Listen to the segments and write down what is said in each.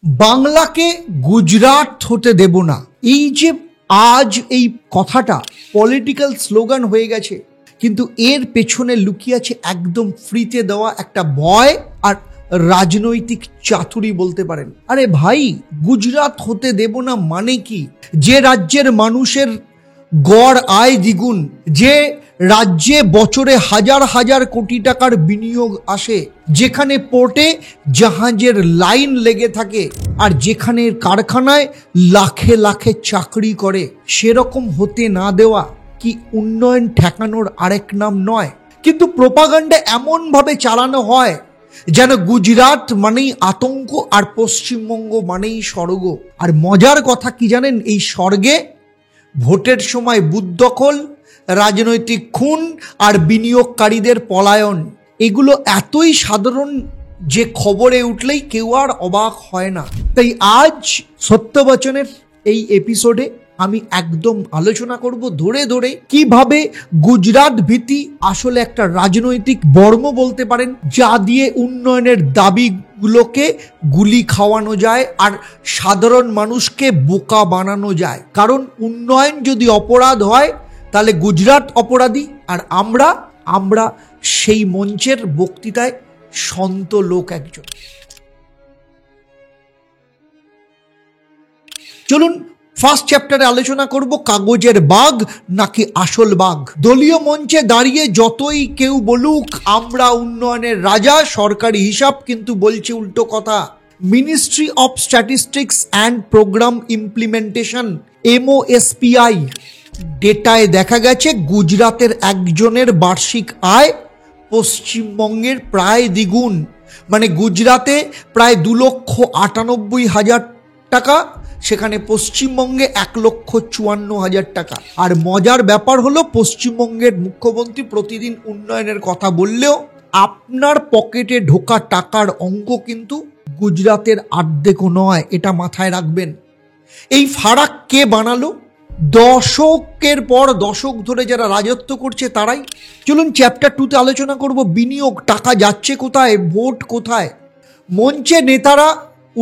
বাংলাকে গুজরাট হতে দেব না, এই যে আজ এই কথাটা পলিটিক্যাল স্লোগান হয়ে গেছে, কিন্তু এর পেছনে লুকিয়ে আছে একদম ফ্রিতে দেওয়া একটা ভয় আর রাজনৈতিক চাতুরি বলতে পারেন। আরে ভাই, গুজরাট হতে দেব না মানে কি? যে রাজ্যের মানুষের গড় আয় দ্বিগুণ, যে রাজ্যে বছরে হাজার হাজার কোটি টাকার বিনিয়োগ আসে, যেখানে পোর্টে জাহাজের লাইন লেগে থাকে আর যেখানে কারখানায় লাখে লাখে চাকরি করে, সেরকম হতে না দেওয়া কি উন্নয়ন ঠেকানোর আরেক নাম নয়? কিন্তু প্রোপাগান্ডা এমন ভাবে চালানো হয় যেন গুজরাট মানেই আতঙ্ক আর পশ্চিমবঙ্গ মানেই স্বর্গ। আর মজার কথা কি জানেন? এই স্বর্গে ভোটের সময় বুথ দখল, রাজনৈতিক খুন আর বিনিয়োগকারীদের পলায়ন, এগুলো এতই সাধারণ যে খবরে উঠলেই কেউ আর অবাক হয় না। তাই আজ সত্যবচনের এই এপিসোডে আমি একদম আলোচনা করব ধরে ধরে কিভাবে গুজরাট ভীতি আসলে একটা রাজনৈতিক বর্ম বলতে পারেন, যা দিয়ে উন্নয়নের দাবিগুলোকে গুলি খাওয়ানো যায় আর সাধারণ মানুষকে বোকা বানানো যায়। কারণ উন্নয়ন যদি অপরাধ হয় তাহলে গুজরাট অপরাধী, আর আমরা সেই মঞ্চের বক্তৃতায় সন্ত লোক একজন। চলুন ফার্স্ট চ্যাপ্টারে আলোচনা করব কাগজের বাঘ নাকি আসল বাঘ। দলীয় মঞ্চে দাঁড়িয়ে যতই কেউ বলুক আমরা উন্নয়নের রাজা, সরকারি হিসাব কিন্তু বলছে উল্টো কথা। Ministry of statistics and programme implementation MOSPI ডেটায় দেখা গেছে গুজরাটের একজনের বার্ষিক আয় পশ্চিমবঙ্গের প্রায় দ্বিগুণ। মানে গুজরাটে প্রায় 2,98,000 টাকা, সেখানে পশ্চিমবঙ্গে 1,54,000 টাকা। আর মজার ব্যাপার হলো, পশ্চিমবঙ্গের মুখ্যমন্ত্রী প্রতিদিন উন্নয়নের কথা বললেও আপনার পকেটে ঢোকা টাকার অঙ্ক কিন্তু গুজরাটের অর্ধেকও নয়, এটা মাথায় রাখবেন। এই ফারাক কে বানালো? দশকের পর দশক ধরে যারা রাজত্ব করছে তারাই। চলুন চ্যাপ্টার 2তে আলোচনা করব বিনিয়োগ, টাকা যাচ্ছে কোথায়, ভোট কোথায়। মঞ্চে নেতারা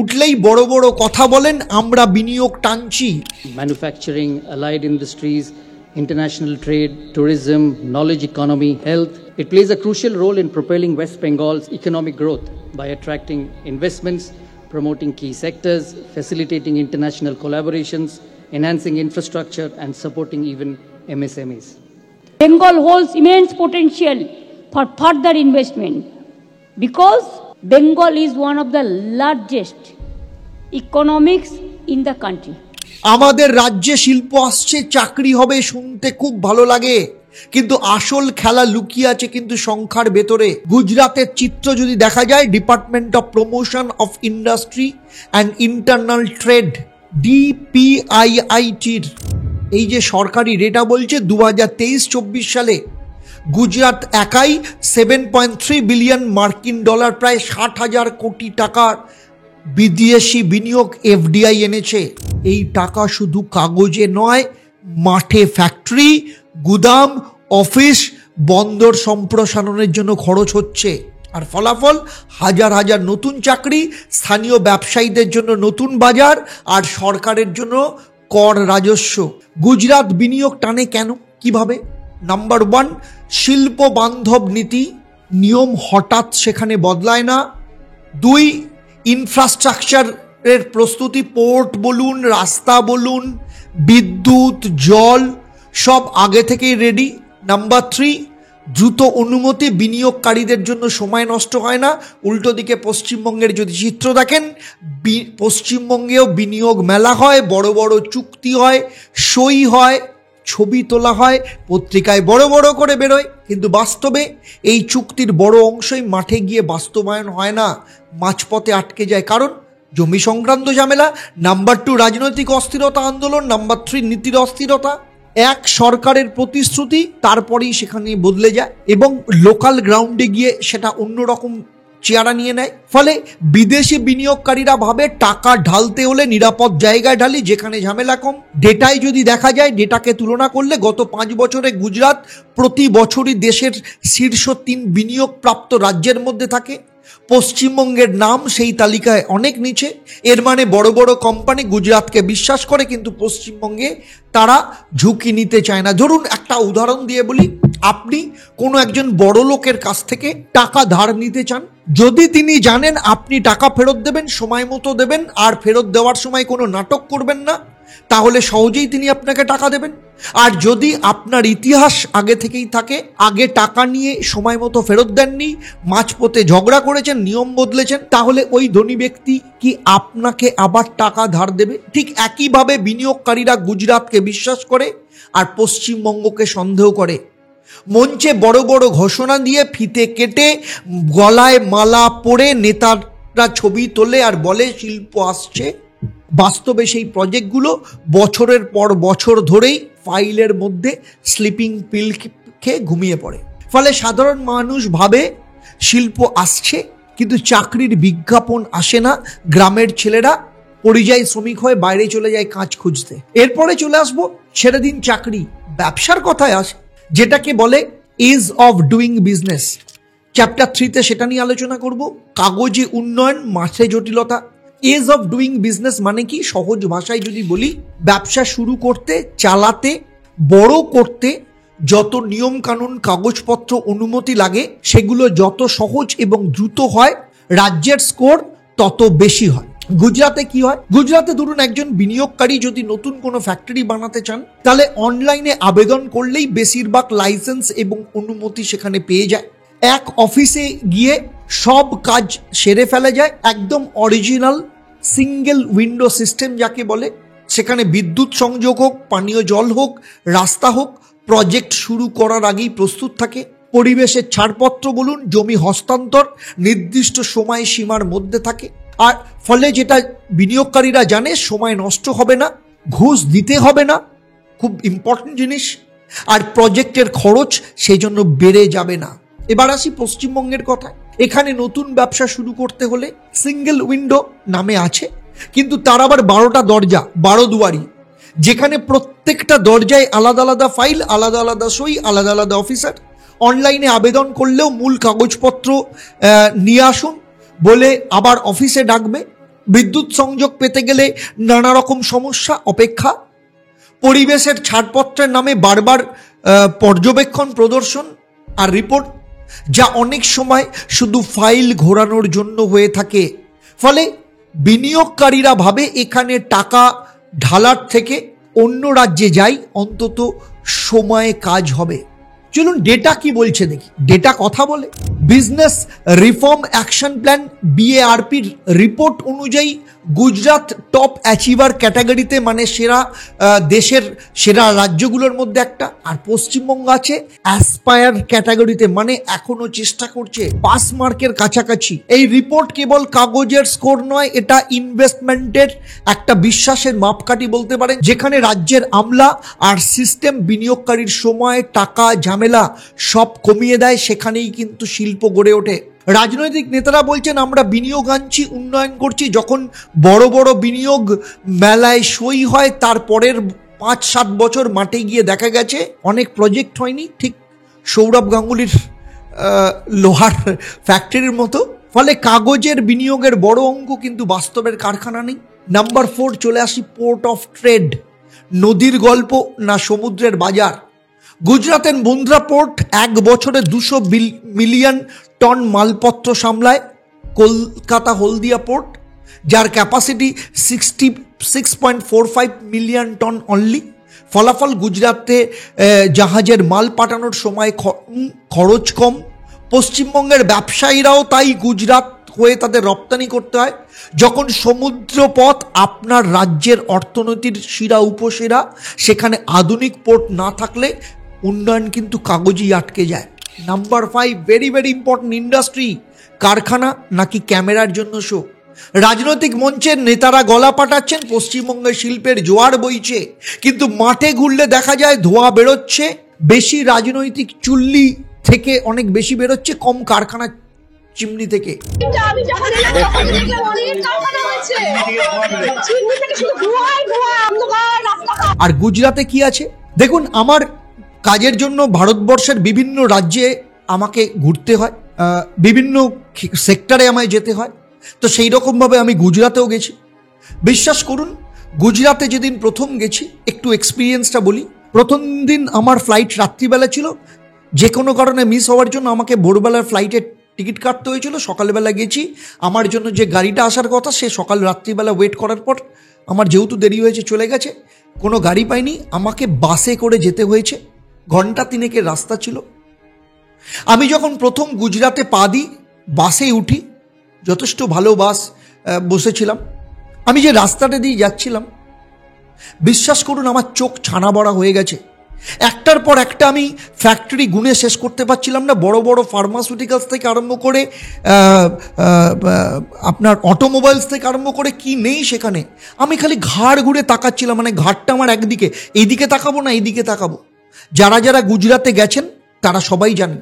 উঠলেই বড় বড় কথা বলেন, আমরা বিনিয়োগ টানছি। Manufacturing, allied industries, international trade, tourism, knowledge economy, health. It plays a crucial role in propelling West Bengal's economic growth by attracting investments, promoting key sectors, facilitating international collaborations, enhancing infrastructure and supporting even MSMEs. Bengal holds immense potential for further investment because Bengal is one of the largest economics in the country. আমাদের রাজ্যে শিল্প আসছে, চাকরি হবে, শুনতে খুব ভালো লাগে, কিন্তু আসল খেলা লুকিয়ে আছে কিন্তু সংখ্যার ভেতরে। গুজরাটের চিত্র যদি দেখা যায়, department of promotion of industry and internal trade DPIITর এই যে সরকারি ডেটা বলছে 2023-24 সালে গুজরাট একাই 7.3 বিলিয়ন মার্কিন ডলার, প্রায় 60,000 কোটি টাকার বিদেশি বিনিয়োগ FDI এনেছে। এই টাকা শুধু কাগজে নয়, মাঠে ফ্যাক্টরি, গুদাম, অফিস, বন্দর সম্প্রসারণের জন্য খরচ হচ্ছে। আর ফলাফল হাজার হাজার নতুন চাকরি, স্থানীয় ব্যবসায়ীদের জন্য নতুন বাজার আর সরকারের জন্য কর রাজস্ব। গুজরাট বিনিয়োগ টানে কেন, কিভাবে? নাম্বার 1, শিল্প বান্ধব নীতি, নিয়ম হঠাৎ সেখানে বদলায় না। 2, ইনফ্রাস্ট্রাকচারের প্রস্তুতি, পোর্ট বলুন, রাস্তা বলুন, বিদ্যুৎ, জল সব আগে থেকেই রেডি। নাম্বার 3, দ্রুত অনুমতি, বিনিয়োগকারীদের জন্য সময় নষ্ট হয় না। উল্টো দিকে পশ্চিমবঙ্গের যদি চিত্র দেখেন, পশ্চিমবঙ্গেও বিনিয়োগ মেলা হয়, বড় বড় চুক্তি হয়, সই হয়, ছবি তোলা হয়, পত্রিকায় বড় বড় করে বেরোয়, কিন্তু বাস্তবে এই চুক্তির বড় অংশই মাঠে গিয়ে বাস্তবায়ন হয় না, মাঝপথে আটকে যায়। কারণ জমি সংক্রান্ত ঝামেলা। নাম্বার 2, রাজনৈতিক অস্থিরতা আন্দোলন। নাম্বার 3, নীতির অস্থিরতা। এক সরকারের প্রতিশ্রুতি তারপরেই সেখানে বদলে যায় এবং লোকাল গ্রাউন্ডে গিয়ে সেটা অন্যরকম চেহারা নিয়ে নেয়। ফলে বিদেশি বিনিয়োগকারীরা ভাবে টাকা ঢালতে হলে নিরাপদ জায়গায় ঢালি, যেখানে ঝামেলা কম। ডেটায় যদি দেখা যায়, ডেটাকে তুলনা করলে গত 5 বছরে গুজরাট প্রতি বছরই দেশের শীর্ষ 3 বিনিয়োগ প্রাপ্ত রাজ্যের মধ্যে থাকে। পশ্চিমবঙ্গের নাম সেই তালিকায় অনেক নিচে। এর মানে বড় বড় কোম্পানি গুজরাটকে বিশ্বাস করে, কিন্তু পশ্চিমবঙ্গে তারা ঝুঁকি নিতে চায় না। ধরুন একটা উদাহরণ দিয়ে বলি, আপনি কোনো একজন বড় লোকের কাছ থেকে টাকা ধার নিতে চান, যদি তিনি জানেন আপনি টাকা ফেরত দেবেন, সময় মতো দেবেন, আর ফেরত দেওয়ার সময় কোনো নাটক করবেন না, তাহলে সহজেই তিনি আপনাকে টাকা দেবেন। আর যদি আপনার ইতিহাস আগে থেকেই থাকে, আগে টাকা নিয়ে সময় মতো ফেরত দেননি, মাঝপথে ঝগড়া করেছেন, নিয়ম বদলেছেন, তাহলে ওই ধনী ব্যক্তি কি আপনাকে আবার টাকা ধার দেবে? ঠিক একইভাবে বিনিয়োগকারীরা গুজরাটকে বিশ্বাস করে আর পশ্চিমবঙ্গকে সন্দেহ করে। মঞ্চে বড় বড় ঘোষণা দিয়ে, ফিতে কেটে, গলায় মালা পরে নেতারা ছবি তোলে আর বলে শিল্প আসছে। বাস্তবে সেই প্রজেক্টগুলো বছরের পর বছর ধরেই ফাইলের মধ্যে স্লিপিং পিল খেয়ে ঘুমিয়ে পড়ে। ফলে সাধারণ মানুষ ভাবে শিল্প আসছে, কিন্তু চাকরির বিজ্ঞাপন আসে না। গ্রামের ছেলেরা পরিযায়ী শ্রমিক হয়ে বাইরে চলে যায় কাজ খুঁজতে। এরপরে চলে আসবো ছেড়ে দিন চাকরি, ব্যবসার কথায় আসে, যেটাকে বলে ease of doing business. Chapter 3-তে সেটা নিয়ে আলোচনা করব। কাগজে উন্নয়ন, মাঠে জটিলতা। ইজ অফ ডুইং বিজনেস মানে কি? সহজ ভাষায় যদি বলি, ব্যবসা শুরু করতে, চালাতে, বড় করতে যত নিয়ম কানুন, কাগজপত্র, অনুমতি লাগে, সেগুলো যত সহজ এবং দ্রুত হয়, রাজ্যের স্কোর তত বেশি হয়। গুজরাটে কি হয়? গুজরাটে ধরুন একজন বিনিয়োগকারী যদি নতুন কোনো ফ্যাক্টরি বানাতে চান, তাহলে অনলাইনে আবেদন করলেই বেশিরভাগ লাইসেন্স এবং অনুমতি সেখানে পেয়ে যায়। এক অফিসে গিয়ে সব কাজ সেরে ফেলা যায়। একদম অরিজিনাল সিঙ্গেল উইন্ডো সিস্টেম যাকে বলে। সেখানে বিদ্যুৎ সংযোগ হোক, পানীয় জল হোক, রাস্তা হোক, প্রজেক্ট শুরু করার আগেই প্রস্তুত থাকে। পরিবেশের ছাড়পত্র বলুন, জমি হস্তান্তর নির্দিষ্ট সময় সীমার মধ্যে থাকে। আর ফলে যেটা বিনিয়োগকারীরা জানে, সময় নষ্ট হবে না, ঘুষ দিতে হবে না, খুব ইম্পর্টেন্ট জিনিস। আর প্রজেক্টের খরচ সেই জন্য বেড়ে যাবে না। এবার আসি পশ্চিমবঙ্গের কথা। এখানে নতুন ব্যবসা শুরু করতে হলে সিঙ্গেল উইন্ডো নামে আছে, কিন্তু তার আবার 12টা দরজা, 12 দুয়ারি, যেখানে প্রত্যেকটা দরজায় আলাদা আলাদা ফাইল, আলাদা আলাদা সই, আলাদা আলাদা অফিসার। অনলাইনে আবেদন করলেও মূল কাগজপত্র নিয়ে আসুন বলে আবার অফিসে ডাকবে। বিদ্যুৎ সংযোগ পেতে গেলে নানা রকম সমস্যা, অপেক্ষা। পরিবেশের ছাড়পত্রের নামে বারবার পর্যবেক্ষণ, প্রদর্শন আর রিপোর্ট, যা অনেক সময় শুধু ফাইল ঘোরানোর জন্য হয়ে থাকে। ফলে বিনিয়োগকারীরা ভাবে এখানে টাকা ঢালার থেকে অন্য রাজ্যে যাই, অন্তত সময়ে কাজ হবে। চলুন ডেটা কি বলছে দেখি। ডেটা কথা বলে। Business reform action plan BARP report অনুযায়ী গুজরাট টপ অ্যাচিভার ক্যাটাগরিতে, মানে সেরা দেশের সেরা রাজ্যগুলোর মধ্যে একটা। আর পশ্চিমবঙ্গ আছে অ্যাসপায়ার ক্যাটাগরিতে, মানে এখনো চেষ্টা করছে, পাস মার্কের কাছাকাছি। এই রিপোর্ট কেবল কাগজের স্কোর নয়, এটা ইনভেস্টমেন্টের একটা বিশ্বাসের মাপকাঠি বলতে পারেন, যেখানে রাজ্যের আমলা আর সিস্টেম বিনিয়োগকারীর সময়, টাকা, ঝামেলা সব কমিয়ে দেয়। সেখানেই কিন্তু শিল্প গড়ে ওঠে। রাজনৈতিক নেতারা বলছেন আমরা বিনিয়োগ আনছি, উন্নয়ন করছি। যখন বড় বড় বিনিয়োগ মেলায় সই হয়, তারপরের 5-7 বছর মাঠে গিয়ে দেখা গেছে অনেক প্রজেক্ট হয়নি, ঠিক সৌরভ গাঙ্গুলির লোহার ফ্যাক্টরির মতো। ফলে কাগজের বিনিয়োগের বড় অঙ্ক, কিন্তু বাস্তবের কারখানা নেই। নাম্বার 4 চলে আসি, পোর্ট অফ ট্রেড। নদীর গল্প না সমুদ্রের বাজার? গুজরাতের মুন্দ্রা পোর্ট 1 বছরে 200 মিলিয়ন টন মালপত্র সামলায়। কলকাতা হলদিয়া পোর্ট, যার ক্যাপাসিটি 66.45 মিলিয়ন টন অনলি। ফলাফল, গুজরাতে জাহাজের মাল পাঠানোর সময় খরচ কম। পশ্চিমবঙ্গের ব্যবসায়ীরাও তাই গুজরাট হয়ে তাদের রপ্তানি করতে হয়। যখন সমুদ্রপথ আপনার রাজ্যের অর্থনীতির শিরা উপশিরা, সেখানে আধুনিক পোর্ট না থাকলে উন্নয়ন কিন্তু কাগজেই আটকে যায়। Number 5 very very important, industry. কারখানা নাকি ক্যামেরার জন্য শো? রাজনৈতিক মঞ্চের নেতারা গলা পাঠাচ্ছেন, পশ্চিমবঙ্গের শিল্পের জোয়ার বইছে, কিন্তু মাঠে ঘুরলে দেখা যায় ধোঁয়া বেরোচ্ছে বেশি রাজনৈতিক চুল্লি থেকে, অনেক বেশি বেরোচ্ছে কম কারখানা চিমনি থেকে। আর গুজরাতে কি আছে দেখুন। আমার কাজের জন্য ভারতবর্ষের বিভিন্ন রাজ্যে আমাকে ঘুরতে হয়, বিভিন্ন সেক্টরে আমায় যেতে হয়। তো সেই রকমভাবে আমি গুজরাতেও গেছি। বিশ্বাস করুন, গুজরাতে যেদিন প্রথম গেছি, একটু এক্সপিরিয়েন্সটা বলি। প্রথম দিন আমার ফ্লাইট রাত্রিবেলা ছিল, যে কোনো কারণে মিস হওয়ার জন্য আমাকে ভোরবেলার ফ্লাইটের টিকিট কাটতে হয়েছিল। সকালবেলা গেছি, আমার জন্য যে গাড়িটা আসার কথা সে রাত্রিবেলা ওয়েট করার পর আমার যেহেতু দেরি হয়েছে চলে গেছে, কোনো গাড়ি পাইনি, আমাকে বাসে করে যেতে হয়েছে। ঘন্টা 3 রাস্তা ছিল। আমি যখন প্রথম গুজরাতে পা দিই, বাসে উঠি, যথেষ্ট ভালো বাস, বসেছিলাম। আমি যে রাস্তাটা দিয়ে যাচ্ছিলাম, বিশ্বাস করুন আমার চোখ ছানা বড়া হয়ে গেছে। একটার পর একটা আমি ফ্যাক্টরি গুনে শেষ করতে পারছিলাম না। বড় বড় ফার্মাসিউটিক্যালস থেকে আরম্ভ করে আপনার অটোমোবাইলস থেকে আরম্ভ করে কি নেই সেখানে। আমি খালি ঘাড় ঘুরে তাকাচ্ছিলাম, মানে ঘাটটা আমার একদিকে, এইদিকে তাকাবো না এইদিকে তাকাবো। যারা যারা গুজরাতে গেছেন তারা সবাই জানেন,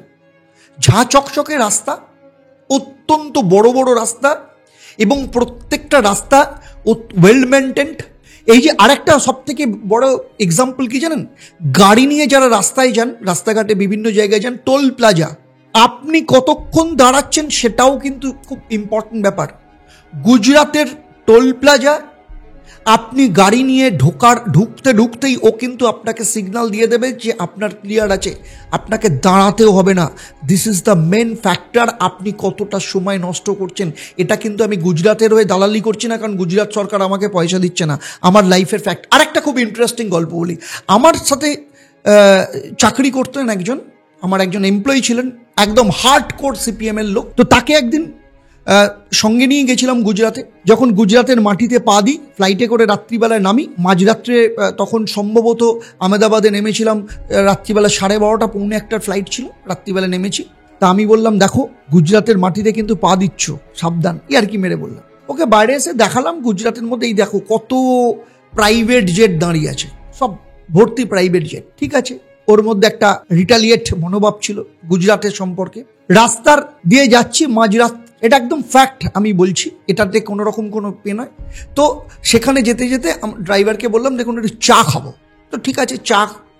ঝাঁ চকচকে রাস্তা, অত্যন্ত বড় বড় রাস্তা, এবং প্রত্যেকটা রাস্তা ওয়েল মেনটেন্ড। এই যে আরেকটা সব থেকে বড় এক্সাম্পল কি জানেন, গাড়ি নিয়ে যারা রাস্তায় যান, রাস্তাঘাটে বিভিন্ন জায়গায় যান, টোল প্লাজা, আপনি কতক্ষণ দাঁড়াচ্ছেন সেটাও কিন্তু খুব ইম্পর্টেন্ট ব্যাপার। গুজরাতের টোল প্লাজা, আপনি গাড়ি নিয়ে ঢুকতেই ও কিন্তু আপনাকে সিগন্যাল দিয়ে দেবে যে আপনার ক্লিয়ার আছে, আপনাকে দাঁড়াতেও হবে না। This is the main factor, আপনি কতটা সময় নষ্ট করছেন। এটা কিন্তু আমি গুজরাতের হয়ে দালালি করছি না, কারণ গুজরাট সরকার আমাকে পয়সা দিচ্ছে না, আমার লাইফের ফ্যাক্ট। আরেকটা খুব ইন্টারেস্টিং গল্প বলি। আমার সাথে চাকরি করতেন একজন, আমার একজন এমপ্লয়ি ছিলেন, একদম হার্ড কোর সিপিএম এর লোক। তো তাকে একদিন সঙ্গে নিয়ে গেছিলাম গুজরাতে। যখন গুজরাতের মাটিতে পা দিই, ফ্লাইটে করে রাত্রিবেলায় নামি, মাঝরাত্রে তখন সম্ভবত আহমেদাবাদে নেমেছিলাম, রাত্রিবেলা 12:30 পৌনে 1টার ফ্লাইট ছিল, রাত্রিবেলা নেমেছি। তা আমি বললাম, দেখো গুজরাতের মাটিতে কিন্তু পা দিচ্ছ, সাবধান, আর কি মেরে বললাম। ওকে বাইরে এসে দেখালাম গুজরাতের মধ্যে, এই দেখো কত প্রাইভেট জেট দাঁড়িয়ে আছে, সব ভর্তি প্রাইভেট জেট। ঠিক আছে, ওর মধ্যে একটা রিটালিয়েট মনোভাব ছিল গুজরাটের সম্পর্কে। রাস্তার দিয়ে যাচ্ছি মাঝরাত, এটা একদম ফ্যাক্ট আমি বলছি, এটাতে কোনো রকম কোনো পে নয়। তো সেখানে যেতে যেতে ড্রাইভারকে বললাম, দেখুন একটু চা খাবো। তো ঠিক আছে, চা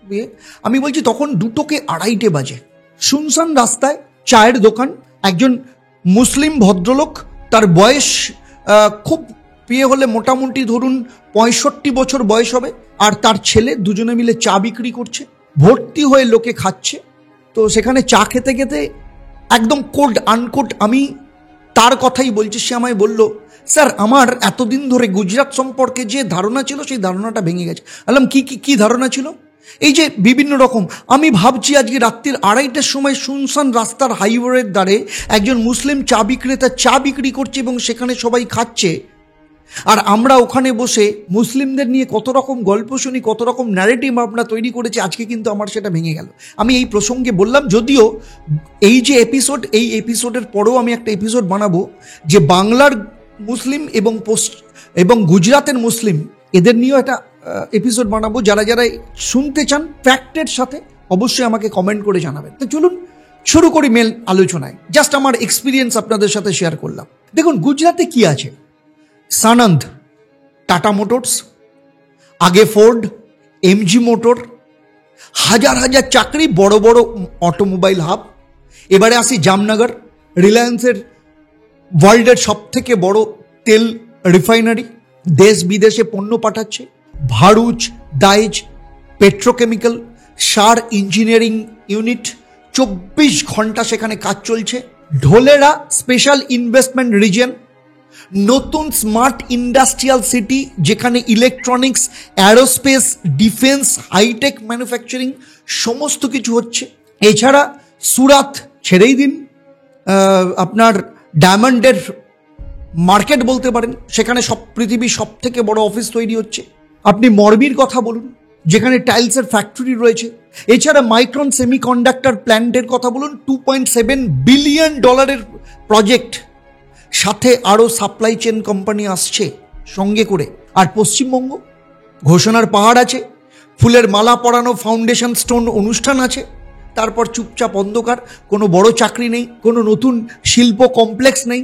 দিয়ে আমি বলছি, তখন 2:02 বাজে, শুনশান রাস্তায় চায়ের দোকান। একজন মুসলিম ভদ্রলোক, তার বয়স খুব হলে মোটামুটি ধরুন 65 বছর বয়স হবে, আর তার ছেলে, দুজনে মিলে চা বিক্রি করছে, ভর্তি হয়ে লোকে খাচ্ছে। তো সেখানে চা খেতে খেতে একদম কোড আনকোড আমি তার কথাই বলছি। সে আমায় বলল, স্যার আমার এতদিন ধরে গুজরাট সম্পর্কে যে ধারণা ছিল সেই ধারণাটা ভেঙে গেছে। বললাম, কি ধারণা ছিল? এই যে বিভিন্ন রকম, আমি ভাবছি আজকে রাত্রির 2:30টার সময় শুনশান রাস্তার হাইওয়ের ধারে একজন মুসলিম চা বিক্রেতা চা বিক্রি করছে এবং সেখানে সবাই খাচ্ছে, আর আমরা ওখানে বসে মুসলিমদের নিয়ে কত রকম গল্প শুনি, কত রকম ন্যারেটিভ আমরা তৈরি করেছি। আজকে কিন্তু আমার সেটা ভেঙে গেল। আমি এই প্রসঙ্গে বললাম, যদিও এই যে এপিসোড, এই এপিসোডের পরেও আমি একটা এপিসোড বানাবো যে বাংলার মুসলিম এবং গুজরাতের মুসলিম, এদের নিয়েও একটা এপিসোড বানাবো। যারা যারা শুনতে চান ফ্যাক্টের সাথে অবশ্যই আমাকে কমেন্ট করে জানাবেন। তো চলুন শুরু করি মেল আলোচনায়। জাস্ট আমার এক্সপিরিয়েন্স আপনাদের সাথে শেয়ার করলাম। দেখুন গুজরাতে কি আছে, সানন্দ, টাটা মোটরস, আগে ফোর্ড, এমজি মোটর, হাজার হাজার চাকরি, বড় বড় অটোমোবাইল হাব। এবারে আসি জামনগর, রিলায়েন্সের ওয়ার্ল্ডের সব থেকে বড় তেল রিফাইনারি, দেশ বিদেশে পণ্য পাঠাচ্ছে। ভারুচ, দাইজ পেট্রোকেমিক্যাল, সার ইঞ্জিনিয়ারিং ইউনিট, 24 ঘন্টা সেখানে কাজ চলছে। ঢোলেরা স্পেশাল ইনভেস্টমেন্ট রিজিয়ন, নতুন স্মার্ট ইন্ডাস্ট্রিয়াল সিটি, যেখানে electronics, aerospace, defence, hitech manufacturing সমস্ত কিছু হচ্ছে। এছাড়া সুরাত ছেড়েই দিন, আপনার ডায়মন্ডের মার্কেট বলতে পারেন, সেখানে পৃথিবীর সব থেকে বড় অফিস তৈরি হচ্ছে। আপনি মরবির কথা বলুন, যেখানে টাইলসের ফ্যাক্টরি রয়েছে। এছাড়া মাইক্রন সেমিকন্ডাক্টর প্ল্যান্টের কথা বলুন, $2.7 বিলিয়ন প্রজেক্ট, সাথে আরও সাপ্লাই চেন কোম্পানি আসছে সঙ্গে করে। আর পশ্চিমবঙ্গ, ঘোষণার পাহাড় আছে, ফুলের মালা পরানো ফাউন্ডেশন স্টোন অনুষ্ঠান আছে, তারপর চুপচাপ অন্ধকার, কোনো বড় চাকরি নেই, কোনো নতুন শিল্প কমপ্লেক্স নেই,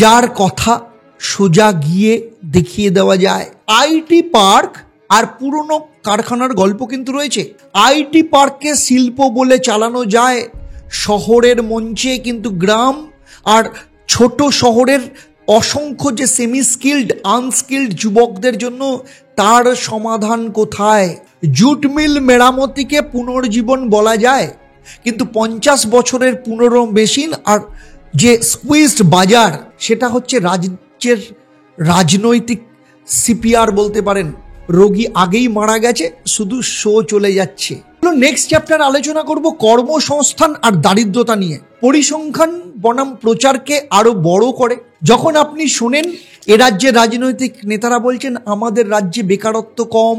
যার কথা সোজা গিয়ে দেখিয়ে দেওয়া যায়। আইটি পার্ক আর পুরনো কারখানার গল্প কিন্তু রয়েছে। আইটি পার্ককে শিল্প বলে চালানো যায়, শহরের মঞ্চে কিন্তু গ্রাম আর ছোট শহরের অসংখ্য যে সেমি স্কিল্ড আনস্কিল্ড যুবকদের জন্য তার সমাধান কোথায়? জুট মিল মেরামতিকে পুনর্জীবন বলা যায়, কিন্তু 50 বছরের পুনর্মেশিন আর যে স্কুইজড বাজার, সেটা হচ্ছে রাজ্যের রাজনৈতিক সিপিআর বলতে পারেন। রোগী আগেই মারা গেছে, শুধু শো চলে যাচ্ছে। নেক্সট চ্যাপ্টার আলোচনা করব কর্মসংস্থান আর দারিদ্রতা নিয়ে। পরিসংখ্যান বনাম প্রচারকে আরো বড় করে। যখন আপনি শোনেন এ রাজ্যের রাজনৈতিক নেতারা বলছেন আমাদের রাজ্যে বেকারত্ব কম,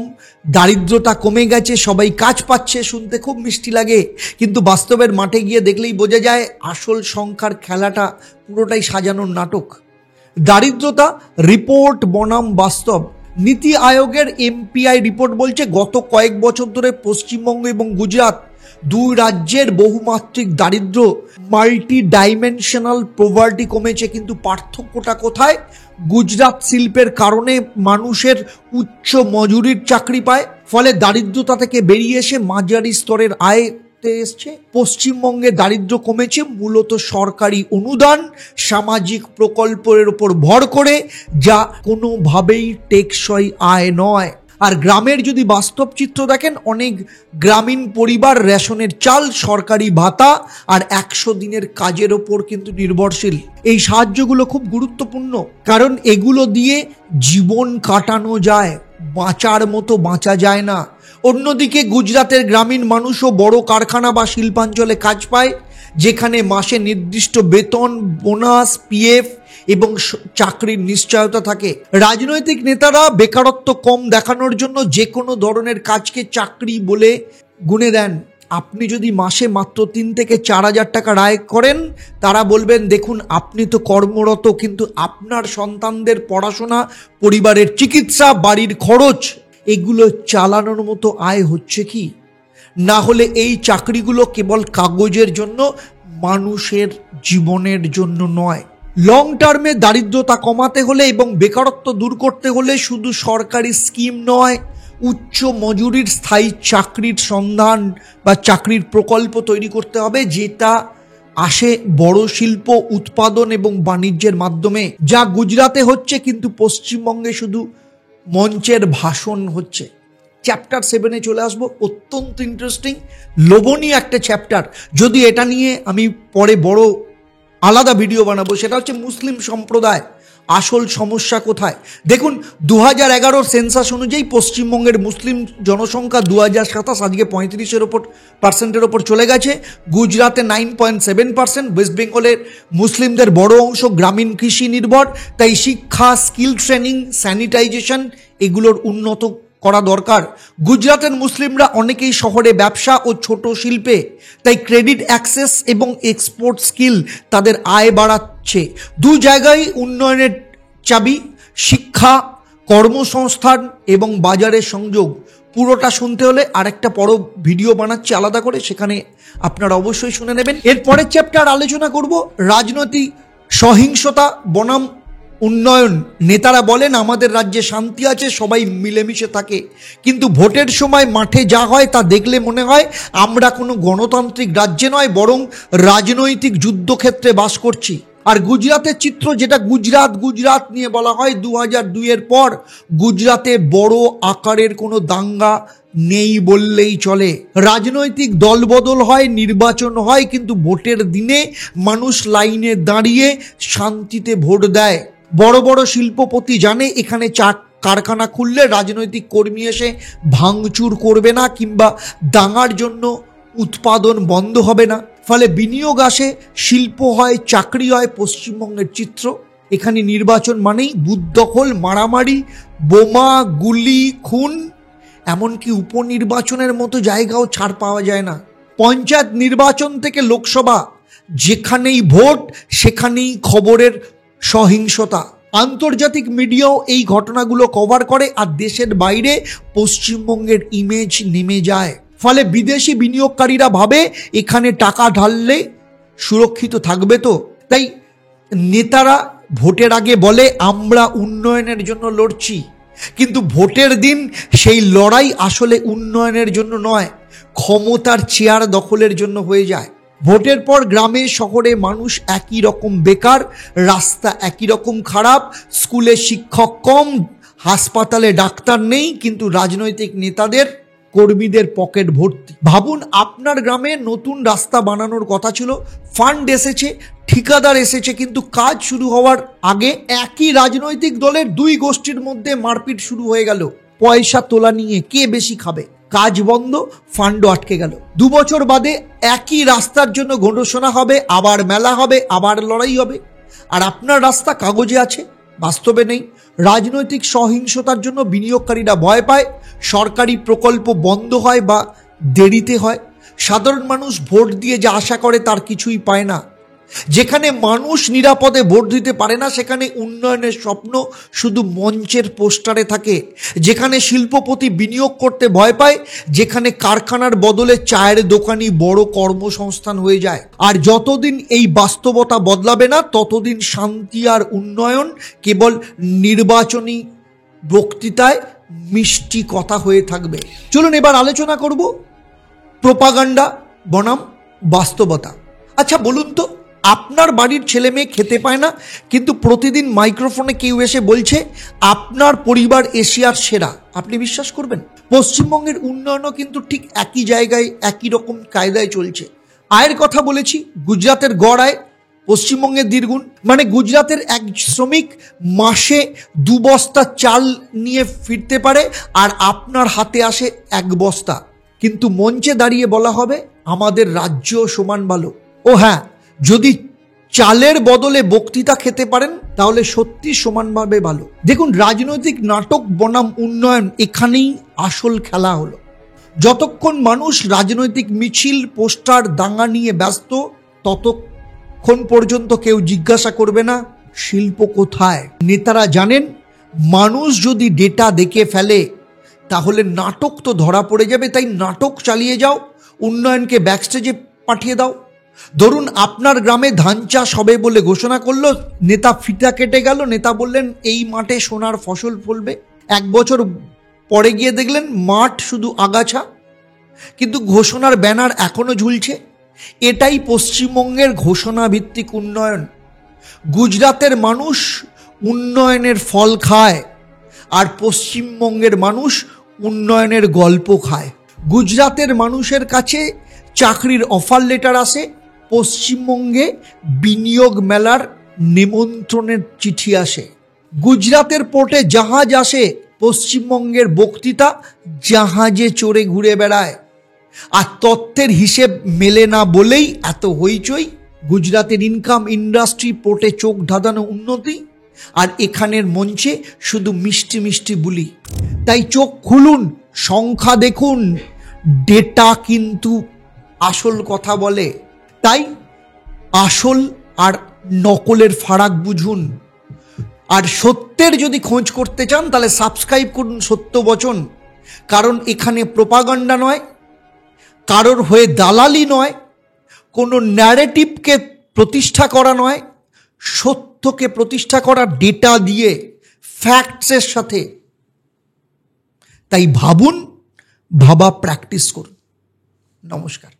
দারিদ্রতা কমে গেছে, সবাই কাজ পাচ্ছে, শুনতে খুব মিষ্টি লাগে, কিন্তু বাস্তবের মাঠে গিয়ে দেখলেই বোঝা যায় আসল সংখ্যার খেলাটা পুরোটাই সাজানোর নাটক। দারিদ্রতা রিপোর্ট বনাম বাস্তব। নীতি আয়োগের এমপিআই রিপোর্ট বলছে গত কয়েক বছর ধরে পশ্চিমবঙ্গ এবং গুজরাট দুই রাজ্যের বহুমাত্রিক দারিদ্র মাল্টি ডাইমেনশনাল পভার্টি কমেছে, কিন্তু পার্থক্যটা কোথায়? গুজরাট শিল্পের কারণে মানুষের উচ্চ মজুরির চাকরি পায়, ফলে দারিদ্রতা থেকে বেরিয়ে এসে মাঝারি স্তরের আয় এসছে। পশ্চিমবঙ্গে দারিদ্র কমেছে মূলত সরকারি অনুদান, সামাজিক প্রকল্পের উপর ভর করে, যা কোনোভাবেই টেকসই আয় নয়। আর গ্রামের যদি বাস্তব চিত্র দেখেন, অনেক গ্রামীণ পরিবার রেশনের চাল, সরকারি ভাতা আর 100 দিনের কাজের ওপর কিন্তু নির্ভরশীল। এই সাহায্যগুলো খুব গুরুত্বপূর্ণ, কারণ এগুলো দিয়ে জীবন কাটানো যায়, বাঁচার মতো বাঁচা যায় না। অন্যদিকে গুজরাটের গ্রামীণ মানুষও বড় কারখানা বা শিল্পাঞ্চলে কাজ পায়, যেখানে মাসে নির্দিষ্ট বেতন, বোনাস, পিএফ এবং চাকরির নিশ্চয়তা থাকে। রাজনৈতিক নেতারা বেকারত্ব কম দেখানোর জন্য যে কোনো ধরনের কাজকে চাকরি বলে গুণে দেন। আপনি যদি মাসে মাত্র 3 থেকে 4,000 টাকা আয় করেন, তারা বলবেন দেখুন আপনি তো কর্মরত, কিন্তু আপনার সন্তানদের পড়াশোনা, পরিবারের চিকিৎসা, বাড়ির খরচ এগুলো চালানোর মতো আয় হচ্ছে কি? না হলে এই চাকরিগুলো কেবল কাগজের জন্য, মানুষের জীবনের জন্য নয়। লং টার্মে দারিদ্রতা কমাতে হলে এবং বেকারত্ব দূর করতে হলে শুধু সরকারি স্কিম নয়, উচ্চ মজুরির স্থায়ী চাকরির সন্ধান বা চাকরির প্রকল্প তৈরি করতে হবে, যেটা আসে বড় শিল্প, উৎপাদন এবং বাণিজ্যের মাধ্যমে, যা গুজরাটে হচ্ছে কিন্তু পশ্চিমবঙ্গে শুধু মঞ্চের ভাষণ হচ্ছে। চ্যাপ্টার 7-এ চলে আসবো। অত্যন্ত ইন্টারেস্টিং, লোভনীয় একটা চ্যাপ্টার। যদি এটা নিয়ে আমি পরে বড় আলাদা ভিডিও বানাবো। সেটা হচ্ছে মুসলিম সম্প্রদায়, আসল সমস্যা কোথায়। দেখুন 2011 সেন্সাস অনুযায়ী পশ্চিমবঙ্গের মুসলিম জনসংখ্যা 2027 আজকে 35% ওপর চলে গেছে। গুজরাটে 9.7%। ওয়েস্ট বেঙ্গলের মুসলিমদের বড় অংশ গ্রামীণ কৃষি নির্ভর, তাই শিক্ষা, স্কিল ট্রেনিং, স্যানিটাইজেশন এগুলোর উন্নত করা দরকার। গুজরাটের মুসলিমরা অনেকেই শহরে ব্যবসা ও ছোট শিল্পে, তাই ক্রেডিট অ্যাক্সেস এবং এক্সপোর্ট স্কিল তাদের আয় বাড়াচ্ছে। দু জায়গায় উন্নয়নের চাবি, শিক্ষা, কর্মসংস্থান এবং বাজারের সংযোগ। পুরোটা শুনতে হলে আরেকটা বড় ভিডিও বানাচ্ছি আলাদা করে, সেখানে আপনারা অবশ্যই শুনে নেবেন। এরপরের চ্যাপ্টার আলোচনা করব রাজনৈতিক সহিংসতা বনাম উন্নয়ন। নেতারা বলেন আমাদের রাজ্যে শান্তি আছে, সবাই মিলেমিশে থাকে, কিন্তু ভোটের সময় মাঠে যা হয় তা দেখলে মনে হয় আমরা কোনো গণতান্ত্রিক রাজ্যে নয়, বরং রাজনৈতিক যুদ্ধক্ষেত্রে বাস করছি। আর গুজরাতের চিত্র, যেটা গুজরাট নিয়ে বলা হয়, 2002-এর পর গুজরাতে বড় আকারের কোনো দাঙ্গা নেই বললেই চলে। রাজনৈতিক দলবদল হয়, নির্বাচন হয়, কিন্তু ভোটের দিনে মানুষ লাইনে দাঁড়িয়ে শান্তিতে ভোট দেয়। বড় বড় শিল্পপতি জানে এখানে কারখানা খুললে রাজনৈতিক কর্মী এসে ভাঙচুর করবে না, কিংবা দাঙ্গার জন্য উৎপাদন বন্ধ হবে না। ফলে বিনিয়োগ আসে, শিল্প হয়, চাকরি হয়। পশ্চিমবঙ্গের চিত্র, এখানে নির্বাচন মানেই বুথদখল, মারামারি, বোমা, গুলি, খুন, এমনকি উপনির্বাচনের মতো জায়গাও ছাড় পাওয়া যায় না। পঞ্চায়েত নির্বাচন থেকে লোকসভা, যেখানেই ভোট সেখানেই খবরের সহিংসতা। আন্তর্জাতিক মিডিয়াও এই ঘটনাগুলো কভার করে, আর দেশের বাইরে পশ্চিমবঙ্গের ইমেজ নেমে যায়। ফলে বিদেশি বিনিয়োগকারীরা ভাবে এখানে টাকা ঢাললে সুরক্ষিত থাকবে। তো তাই নেতারা ভোটের আগে বলে আমরা উন্নয়নের জন্য লড়ছি, কিন্তু ভোটের দিন সেই লড়াই আসলে উন্নয়নের জন্য নয়, ক্ষমতার চেয়ার দখলের জন্য হয়ে যায়। ভোটের পর গ্রামে শহরে মানুষ একই রকম বেকার, রাস্তা একই রকম খারাপ, স্কুলে শিক্ষক কম, হাসপাতালে ডাক্তার নেই, কিন্তু রাজনৈতিক নেতাদের কর্মীদের পকেট ভর্তি। ভাবুন, আপনার গ্রামে নতুন রাস্তা বানানোর কথা ছিল, ফান্ড এসেছে, ঠিকাদার এসেছে, কিন্তু কাজ শুরু হওয়ার আগে একই রাজনৈতিক দলের দুই গোষ্ঠীর মধ্যে মারপিট শুরু হয়ে গেল পয়সা তোলা নিয়ে, কে বেশি খাবে। কাজ বন্ধ, ফান্ডও আটকে গেল। 2 বছর বাদে একই রাস্তার জন্য ঘোষণা হবে, আবার মেলা হবে, আবার লড়াই হবে, আর আপনার রাস্তা কাগজে আছে, বাস্তবে নেই। রাজনৈতিক সহিংসতার জন্য বিনিয়োগকারীরা ভয় পায়, সরকারি প্রকল্প বন্ধ হয় বা দেরিতে হয়, সাধারণ মানুষ ভোট দিয়ে যা আশা করে তার কিছুই পায় না। যেখানে মানুষ নিরাপদে ভোট দিতে পারে না, সেখানে উন্নয়নের স্বপ্ন শুধু মঞ্চের পোস্টারে থাকে। যেখানে শিল্পপতি বিনিয়োগ করতে ভয় পায়, যেখানে কারখানার বদলে চায়ের দোকানই বড় কর্মসংস্থান হয়ে যায়। আর যতদিন এই বাস্তবতা বদলাবে না, ততদিন শান্তি আর উন্নয়ন কেবল নির্বাচনী বক্তৃতায় মিষ্টি কথা হয়ে থাকবে। চলুন এবার আলোচনা করব প্রোপাগান্ডা বনাম বাস্তবতা। আচ্ছা বলুন তো, আপনার বাড়ির ছেলে মেয়ে খেতে পায় না, কিন্তু প্রতিদিন মাইক্রোফোনে কেউ এসে বলছে আপনার পরিবার এশিয়ার সেরা, আপনি বিশ্বাস করবেন? পশ্চিমবঙ্গের উন্নয়নও কিন্তু ঠিক একই জায়গায় একই রকম কায়দায় চলছে। আয়ের কথা বলেছি, গুজরাতের গড় আয় পশ্চিমবঙ্গের দ্বিগুণ। মানে গুজরাতের এক শ্রমিক মাসে 2 বস্তা চাল নিয়ে ফিরতে পারে, আর আপনার হাতে আসে 1 বস্তা। কিন্তু মঞ্চে দাঁড়িয়ে বলা হবে আমাদের রাজ্য সমান ভালো। ও হ্যাঁ, যদি চালের বদলে বক্তৃতা খেতে পারেন তাহলে সত্যি সমানভাবে ভালো। দেখুন, রাজনৈতিক নাটক বনাম উন্নয়ন, এখানেই আসল খেলা হলো। যতক্ষণ মানুষ রাজনৈতিক মিছিল, পোস্টার, দাঙ্গা নিয়ে ব্যস্ত, ততক্ষণ পর্যন্ত কেউ জিজ্ঞাসা করবে না শিল্প কোথায়। নেতারা জানেন মানুষ যদি ডেটা দেখে ফেলে তাহলে নাটক তো ধরা পড়ে যাবে, তাই নাটক চালিয়ে যাও, উন্নয়নকে ব্যাকস্টেজে পাঠিয়ে দাও। ধরুন আপনার গ্রামে ধান চাষ হবে বলে ঘোষণা করলো, নেতা ফিতা কেটে গেল, নেতা বললেন এই মাঠে সোনার ফসল ফলবে। 1 বছর পরে গিয়ে দেখলেন মাঠ শুধু আগাছা, কিন্তু ঘোষণার ব্যানার এখনো ঝুলছে। এটাই পশ্চিমবঙ্গের ঘোষণা ভিত্তিক উন্নয়ন। গুজরাতের মানুষ উন্নয়নের ফল খায়, আর পশ্চিমবঙ্গের মানুষ উন্নয়নের গল্প খায়। গুজরাতের মানুষের কাছে চাকরির অফার লেটার আসে, পশ্চিমবঙ্গে বিনিয়োগ মেলার নিমন্ত্রণের চিঠি আসে। গুজরাতের পোর্টে জাহাজ আসে, পশ্চিমবঙ্গের বক্তৃতা জাহাজে চড়ে ঘুরে বেড়ায়। আর তথ্যের হিসেব মেলে না বলেই এত হইচই। গুজরাতের ইনকাম, ইন্ডাস্ট্রি, পোর্টে চোখ ধাঁধানো উন্নতি, আর এখানের মঞ্চে শুধু মিষ্টি মিষ্টি বুলি। তাই চোখ খুলুন, সংখ্যা দেখুন, ডেটা কিন্তু আসল কথা বলে। তাই আসল আর নকলের ফারাক বুঝুন। আর সত্যের যদি খোঁজ করতে চান তাহলে সাবস্ক্রাইব করুন সত্য বচন। কারণ এখানে প্রোপাগান্ডা নয়, কারোর হয়ে দালালি নয়, কোনো ন্যারেটিভকে প্রতিষ্ঠা করা নয়, সত্যকে প্রতিষ্ঠা করা ডেটা দিয়ে, ফ্যাক্টসের সাথে। তাই ভাবুন, ভাবা প্র্যাকটিস করুন। নমস্কার।